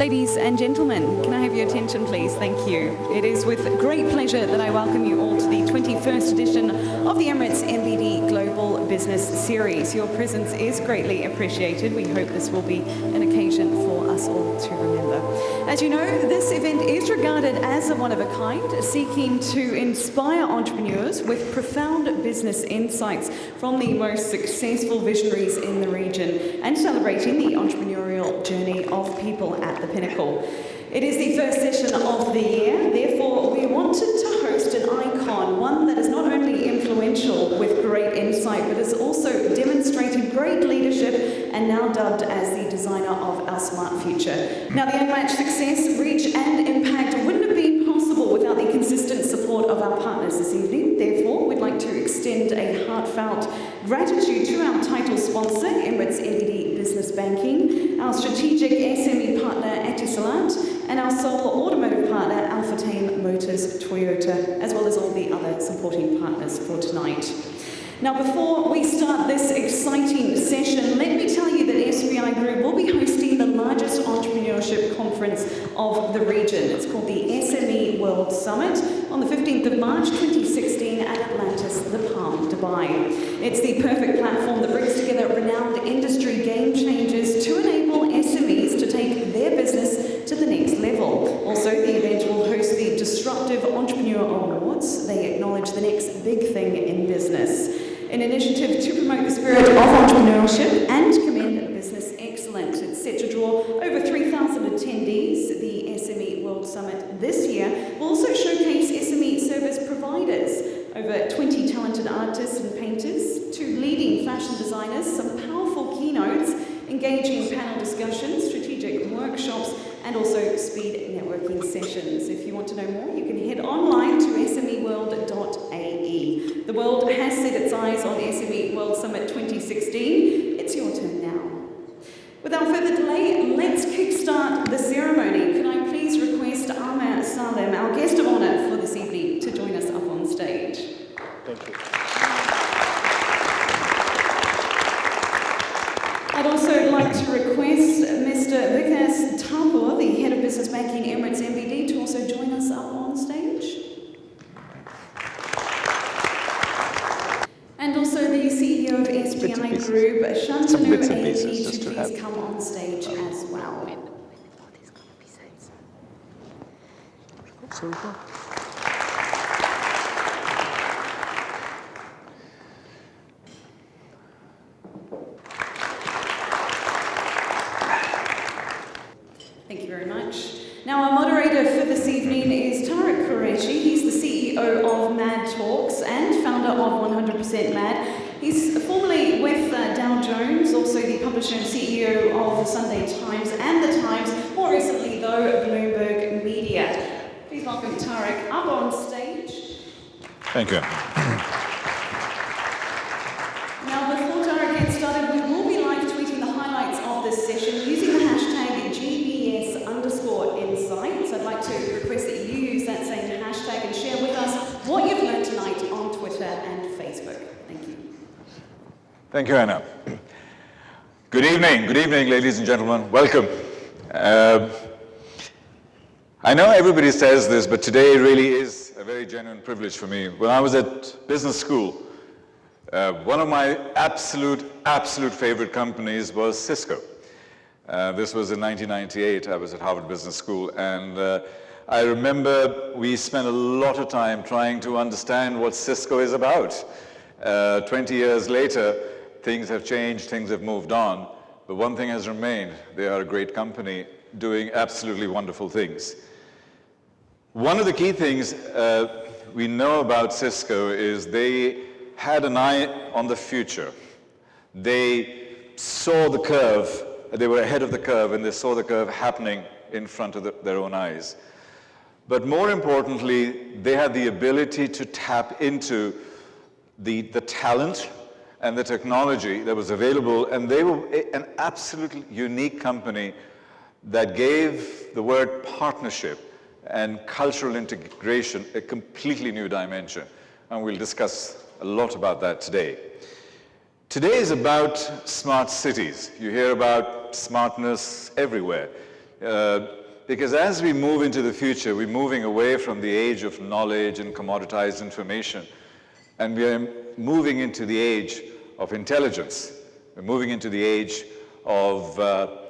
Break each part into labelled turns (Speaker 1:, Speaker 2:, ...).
Speaker 1: Ladies and gentlemen, can I have your attention please? Thank you. It is with great pleasure that I welcome you all to the 21st edition of the Emirates MBD Global Business Series. Your presence is greatly appreciated. We hope this will be an occasion for us all to remember. As you know, this event is regarded as a one-of-a-kind, seeking to inspire entrepreneurs with profound business insights from the most successful visionaries in the region and celebrating the entrepreneurial journey of people at the pinnacle. It is the first session of the year, therefore we wanted to host an icon, one that is not only influential with great insight, but has also demonstrated great leadership and now dubbed as the designer of our smart future. Now, the unmatched success, reach and impact wouldn't have been possible without the consistent support of our partners this evening. Therefore, we'd like to extend a heartfelt gratitude to our title sponsor, Emirates MBD Business Banking, our strategic SME partner, Etisalat, and our sole automotive partner, Alpha Team Motors Toyota, as well as all the other supporting partners for tonight. Now, before we start this exciting session, let me tell you that SBI Group will be hosting the largest entrepreneurship conference of the region. It's called the SME World Summit on the 15th of March 2016 at Atlantis, The Palm, Dubai. It's the perfect platform that brings together renowned industry game changers to enable SMEs to take their business to the next level. Also, the event will host the Disruptive Entrepreneur Awards. They acknowledge the next big thing in business. An initiative to promote the spirit of entrepreneurship and commend business excellence. It's set to draw over 3,000 attendees. The SME World Summit this year will also showcase SME service providers, over 20 talented artists and painters, 2 leading fashion designers, some powerful keynotes, engaging panel discussions, strategic workshops, and also speed networking sessions. If you want to know more, you can head online to smeworld.ae. The world has set its eyes on SME World Summit 2016. It's your turn now. Without further delay, let's kickstart the ceremony. Can I please request Amr Salem, our guest of honour for this evening, to join us up on stage.
Speaker 2: Thank you.
Speaker 1: I'd also like to request Mr. Vikas Tapur, the Head of Business Banking Emirates MBD, to also join us up on stage. And also the CEO of SBI Group, Shantanu AP, to please come on stage as well. Thank you very much. Now, our moderator for this evening is Tariq Qureshi. He's the CEO of Mad Talks and founder of 100% Mad. He's formerly with Dow Jones, also the publisher and CEO of the Sunday Times and the Times, more recently though, Bloomberg Media. Please welcome Tariq up on stage.
Speaker 2: Thank you.
Speaker 1: Now, before Tariq gets started, we will be live tweeting the highlights of this session using the hashtag GBS_insights. I'd like to request that you use that same hashtag and share with us what you've learned tonight on Twitter and Facebook. Thank you.
Speaker 2: Thank you, Anna. Good evening, ladies and gentlemen. Welcome. I know everybody says this, but today really is a very genuine privilege for me. When I was at business school, one of my absolute favorite companies was Cisco. This was in 1998. I was at Harvard Business School, and I remember we spent a lot of time trying to understand what Cisco is about. 20 years later, things have changed, things have moved on, but one thing has remained. They are a great company doing absolutely wonderful things. One of the key things we know about Cisco is they had an eye on the future. They saw the curve. They were ahead of the curve, and they saw the curve happening in front of their own eyes. But more importantly, they had the ability to tap into the talent and the technology that was available, and they were an absolutely unique company that gave the word partnership and cultural integration a completely new dimension. And we'll discuss a lot about that today. Today is about smart cities. You hear about smartness everywhere. Because as we move into the future, we're moving away from the age of knowledge and commoditized information, and we are moving into the age of intelligence. We're moving into the age of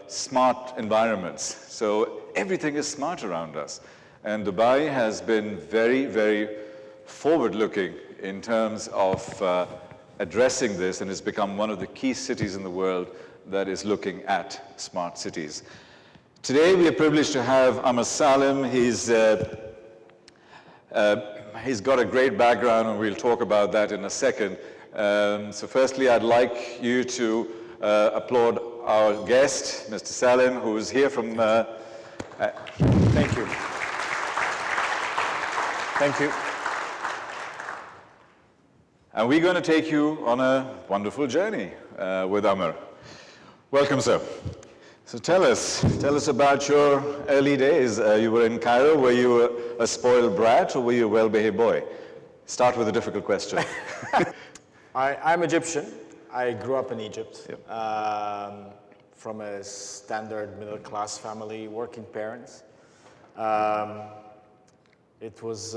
Speaker 2: smart environments. So everything is smart around us. And Dubai has been very, very forward-looking in terms of addressing this, and has become one of the key cities in the world that is looking at smart cities. Today we are privileged to have Amr Salem. He's got a great background, and we'll talk about that in a second. So firstly, I'd like you to applaud our guest, Mr. Salem, who is here from...
Speaker 3: Thank you. Thank you.
Speaker 2: And we're going to take you on a wonderful journey with Amr. Welcome, sir. So tell us about your early days. You were in Cairo. Were you a spoiled brat, or were you a well-behaved boy? Start with a difficult question.
Speaker 3: I'm Egyptian. I grew up in Egypt.
Speaker 2: Yep.
Speaker 3: From a standard middle-class family, working parents. It was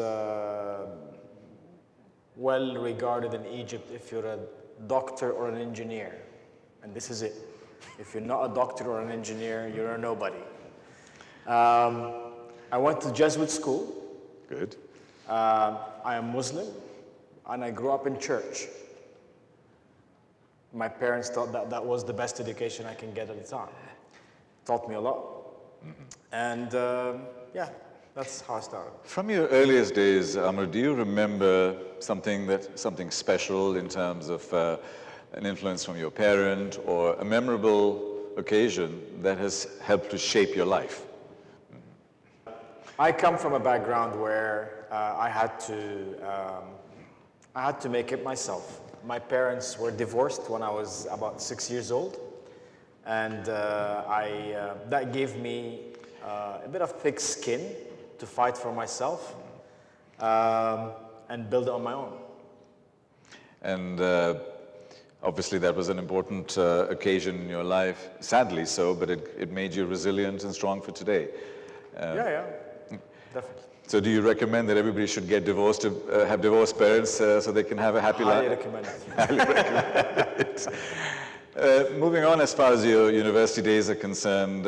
Speaker 3: well regarded in Egypt if you're a doctor or an engineer. And this is it. If you're not a doctor or an engineer, you're a nobody. I went to Jesuit school.
Speaker 2: Good.
Speaker 3: I am Muslim, and I grew up in church. My parents thought that that was the best education I can get at the time. Taught me a lot. And yeah, that's how I started.
Speaker 2: From your earliest days, Amr, do you remember something special in terms of an influence from your parent, or a memorable occasion that has helped to shape your life?
Speaker 3: I come from a background where I had to make it myself. My parents were divorced when I was about 6 years old, and that gave me a bit of thick skin to fight for myself and build it on my own.
Speaker 2: And obviously that was an important occasion in your life, sadly so, but it made you resilient and strong for today.
Speaker 3: Yeah, definitely.
Speaker 2: So do you recommend that everybody should get divorced, to have divorced parents so they can have a happy life?
Speaker 3: Highly recommend it.
Speaker 2: Highly recommend it. Moving on, as far as your university days are concerned,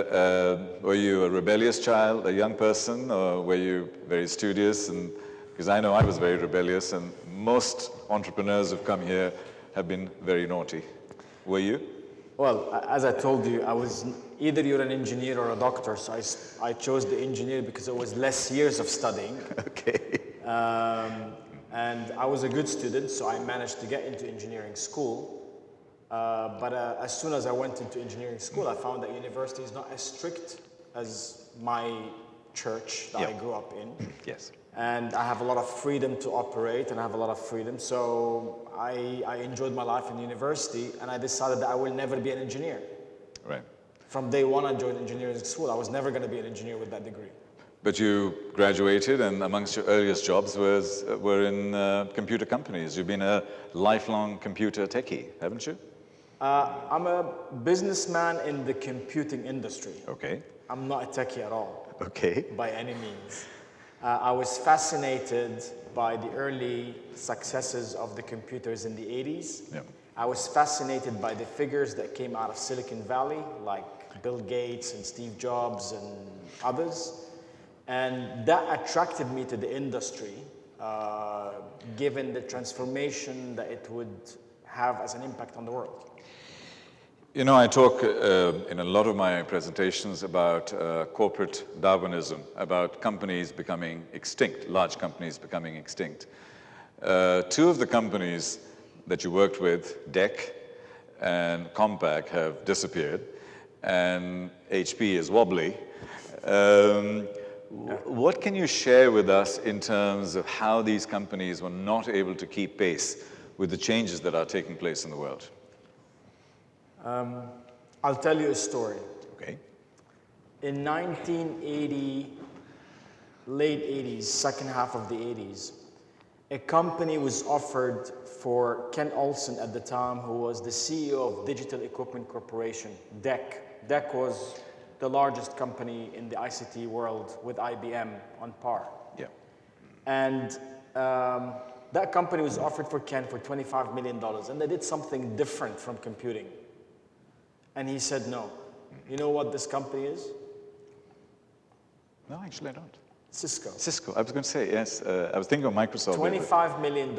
Speaker 2: were you a rebellious child, a young person, or were you very studious? And because I know I was very rebellious, and most entrepreneurs who've come here have been very naughty. Were you?
Speaker 3: Well, as I told you, I was either you're an engineer or a doctor, so I chose the engineer because it was less years of studying.
Speaker 2: Okay.
Speaker 3: And I was a good student, so I managed to get into engineering school. But as soon as I went into engineering school, I found that university is not as strict as my church that I grew up in.
Speaker 2: Yes.
Speaker 3: And I have a lot of freedom to operate, and I have a lot of freedom. So I enjoyed my life in university, and I decided that I will never be an engineer.
Speaker 2: Right.
Speaker 3: From day one, I joined engineering school. I was never going to be an engineer with that degree.
Speaker 2: But you graduated, and amongst your earliest jobs were in computer companies. You've been a lifelong computer techie, haven't you?
Speaker 3: I'm a businessman in the computing industry.
Speaker 2: Okay.
Speaker 3: I'm not a techie at all.
Speaker 2: Okay.
Speaker 3: By any means. I was fascinated by the early successes of the computers in the 80s.
Speaker 2: Yeah.
Speaker 3: I was fascinated by the figures that came out of Silicon Valley, like Bill Gates and Steve Jobs and others. And that attracted me to the industry, given the transformation that it would have as an impact on the world.
Speaker 2: You know, I talk in a lot of my presentations about corporate Darwinism, about companies becoming extinct, large companies becoming extinct. Two of the companies that you worked with, DEC and Compaq, have disappeared, and HP is wobbly. What can you share with us in terms of how these companies were not able to keep pace with the changes that are taking place in the world?
Speaker 3: I'll tell you a story.
Speaker 2: Okay.
Speaker 3: In 1980, late 80s, second half of the 80s, a company was offered for Ken Olsen at the time, who was the CEO of Digital Equipment Corporation, DEC. DEC was the largest company in the ICT world with IBM on par.
Speaker 2: Yeah.
Speaker 3: And that company was offered for Ken for $25 million, and they did something different from computing. And he said no. You know what this company is?
Speaker 2: No, actually I don't.
Speaker 3: Cisco.
Speaker 2: Cisco, I was going to say, yes. I was thinking of Microsoft.
Speaker 3: $25 million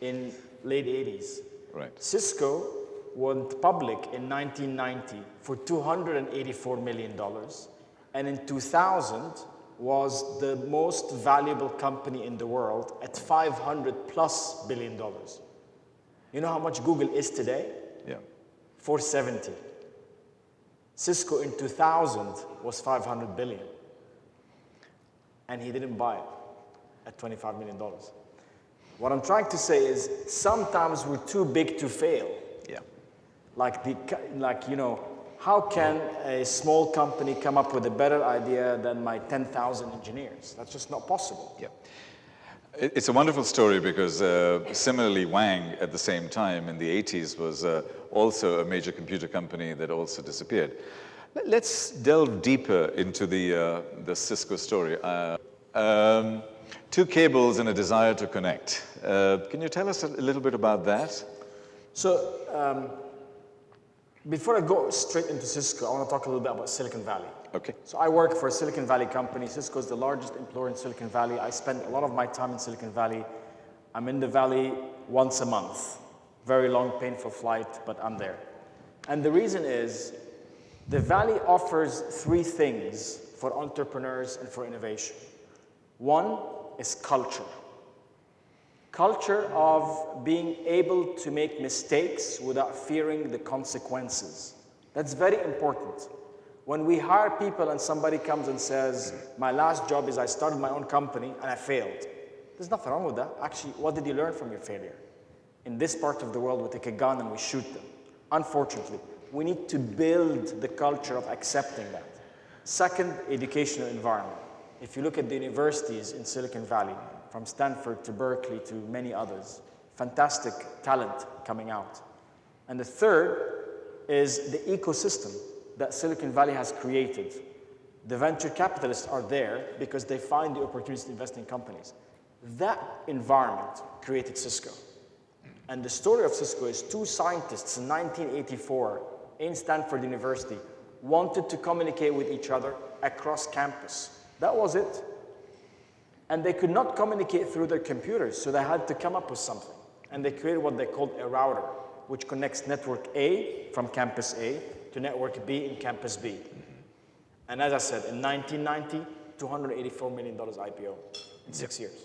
Speaker 3: in late 80s.
Speaker 2: Right.
Speaker 3: Cisco went public in 1990 for $284 million, and in 2000 was the most valuable company in the world at $500+ billion. You know how much Google is today?
Speaker 2: Yeah.
Speaker 3: 470. Cisco in 2000 was 500 billion. And he didn't buy it at $25 million. What I'm trying to say is sometimes we're too big to fail.
Speaker 2: Yeah.
Speaker 3: How can a small company come up with a better idea than my 10,000 engineers? That's just not possible.
Speaker 2: Yeah. It's a wonderful story because similarly Wang at the same time in the 80s was also a major computer company that also disappeared. Let's delve deeper into the Cisco story. Two cables and a desire to connect. Can you tell us a little bit about that?
Speaker 3: So before I go straight into Cisco, I want to talk a little bit about Silicon Valley.
Speaker 2: Okay.
Speaker 3: So I work for a Silicon Valley company. Cisco is the largest employer in Silicon Valley. I spend a lot of my time in Silicon Valley. I'm in the Valley once a month. Very long, painful flight, but I'm there. And the reason is, the Valley offers three things for entrepreneurs and for innovation. One is culture. Culture of being able to make mistakes without fearing the consequences. That's very important. When we hire people and somebody comes and says, my last job is I started my own company and I failed. There's nothing wrong with that. Actually, what did you learn from your failure? In this part of the world, we take a gun and we shoot them. Unfortunately, we need to build the culture of accepting that. Second, educational environment. If you look at the universities in Silicon Valley, from Stanford to Berkeley to many others, fantastic talent coming out. And the third is the ecosystem that Silicon Valley has created. The venture capitalists are there because they find the opportunities to invest in companies. That environment created Cisco. And the story of Cisco is two scientists in 1984 in Stanford University wanted to communicate with each other across campus. That was it. And they could not communicate through their computers, so they had to come up with something. And they created what they called a router, which connects network A from campus A to network B in campus B. And as I said, in 1990, $284 million IPO in 6 years.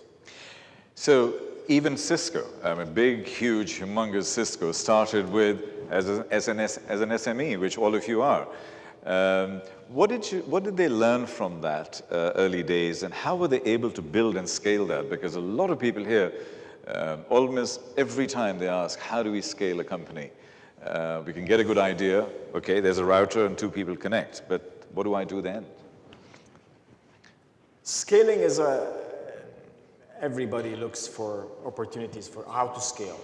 Speaker 2: So even Cisco, big, huge, humongous Cisco, started with as an SME, which all of you are. What did they learn from that early days, and how were they able to build and scale that? Because a lot of people here, almost every time they ask, how do we scale a company? We can get a good idea, okay, there's a router and two people connect, but what do I do then?
Speaker 3: Scaling is everybody looks for opportunities for how to scale.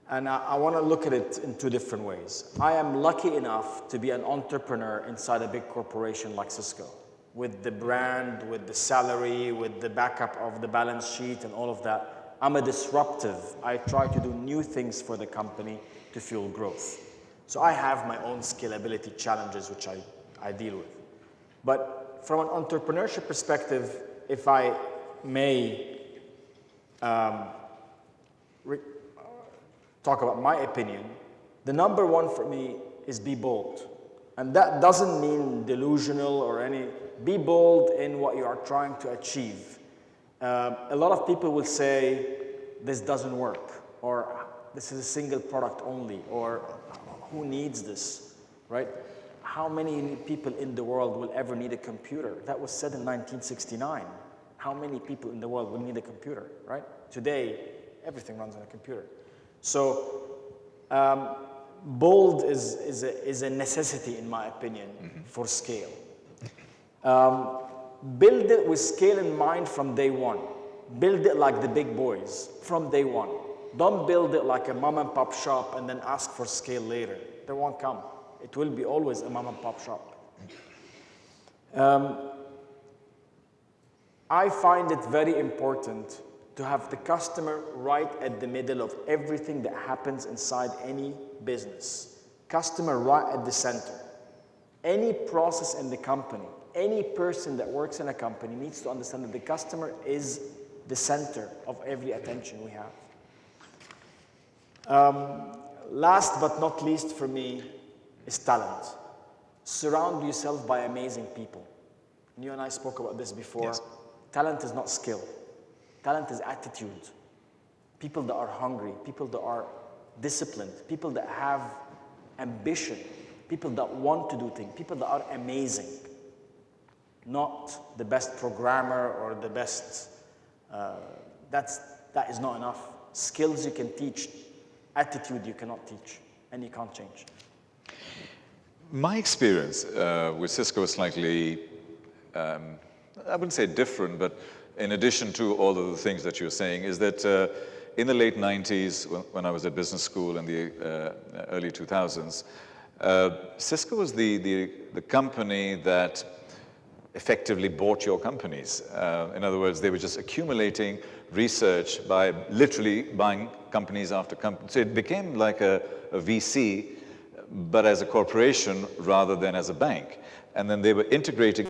Speaker 3: And I want to look at it in two different ways. I am lucky enough to be an entrepreneur inside a big corporation like Cisco, with the brand, with the salary, with the backup of the balance sheet and all of that. I'm a disruptive. I try to do new things for the company to fuel growth. So I have my own scalability challenges, which I deal with. But from an entrepreneurship perspective, if I may talk about my opinion, the number one for me is be bold. And that doesn't mean delusional or any, be bold in what you are trying to achieve. A lot of people will say, this doesn't work, or this is a single product only, or who needs this, right? How many people in the world will ever need a computer? That was said in 1969. How many people in the world will need a computer, right? Today, everything runs on a computer. So, bold is a necessity, in my opinion, for scale. Build it with scale in mind from day one. Build it like the big boys from day one. Don't build it like a mom and pop shop and then ask for scale later. They won't come. It will be always a mom and pop shop. I find it very important to have the customer right at the middle of everything that happens inside any business. Customer right at the center. Any process in the company, any person that works in a company needs to understand that the customer is the center of every attention we have. Last but not least for me is talent. Surround yourself by amazing people. You and I spoke about this before.
Speaker 2: Yes.
Speaker 3: Talent is not skill. Talent is attitude. People that are hungry, people that are disciplined, people that have ambition, people that want to do things, people that are amazing. Not the best programmer or the best, that is not enough. Skills you can teach, attitude you cannot teach, and you can't change.
Speaker 2: My experience with Cisco is slightly, I wouldn't say different, but in addition to all of the things that you're saying, is that in the late 90s, when I was at business school in the early 2000s, Cisco was the company that effectively bought your companies. In other words, they were just accumulating research by literally buying companies after companies. So it became like a VC, but as a corporation rather than as a bank. And then they were integrating